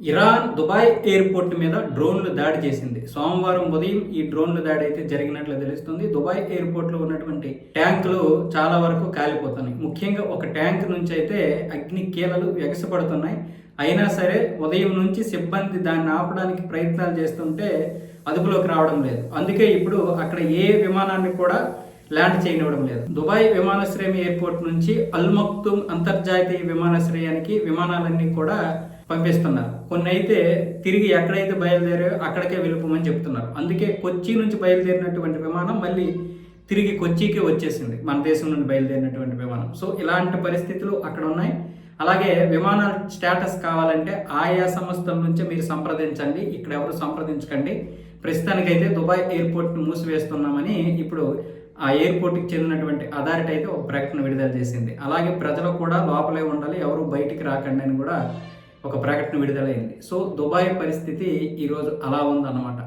Iran Dubai airport మీద డ్రోన్లు దాడి చేసింది. సోమవారం ఉదయం ఈ డ్రోన్ల దాడి అయితే జరిగినట్లు తెలుస్తుంది. దుబాయ్ ఎయిర్పోర్ట్లో ఉన్నటువంటి ట్యాంకులు చాలా వరకు కాలిపోతున్నాయి. ముఖ్యంగా ఒక ట్యాంక్ నుంచి అయితే అగ్ని కీలలు ఎగసిపడుతున్నాయి. అయినా సరే ఉదయం నుంచి సిబ్బంది దాన్ని ఆపడానికి ప్రయత్నాలు చేస్తుంటే అదుపులోకి రావడం లేదు. అందుకే ఇప్పుడు అక్కడ ఏ విమానాన్ని కూడా ల్యాండ్ చేయనివ్వడం లేదు. దుబాయ్ విమానాశ్రయం ఎయిర్పోర్ట్ నుంచి అల్ మక్తూమ్ అంతర్జాతీయ విమానాశ్రయానికి విమానాలన్నీ కూడా పంపిస్తున్నారు. కొన్ని అయితే తిరిగి ఎక్కడైతే బయలుదేరాయో అక్కడికే వెళ్ళిపోమని చెప్తున్నారు. అందుకే కొచ్చి నుంచి బయలుదేరినటువంటి విమానం మళ్ళీ తిరిగి కొచ్చికే వచ్చేసింది, మన దేశం నుండి బయలుదేరినటువంటి విమానం. సో ఇలాంటి పరిస్థితులు అక్కడ ఉన్నాయి. అలాగే విమానాల స్టేటస్ కావాలంటే ఆయా సంస్థల నుంచే మీరు సంప్రదించండి, ఇక్కడ ఎవరు సంప్రదించకండి. ప్రస్తుతానికైతే దుబాయ్ ఎయిర్పోర్ట్ని మూసివేస్తున్నామని ఇప్పుడు ఆ ఎయిర్పోర్ట్కి చెందినటువంటి అథారిటీ అయితే ఒక ప్రకటన విడుదల చేసింది. అలాగే ప్రజలు కూడా లోపలే ఉండాలి, ఎవరు బయటికి రాకండి అని కూడా ఒక ప్రకటన విడుదలైంది. సో దుబాయ్ పరిస్థితి ఈరోజు అలా ఉందన్నమాట.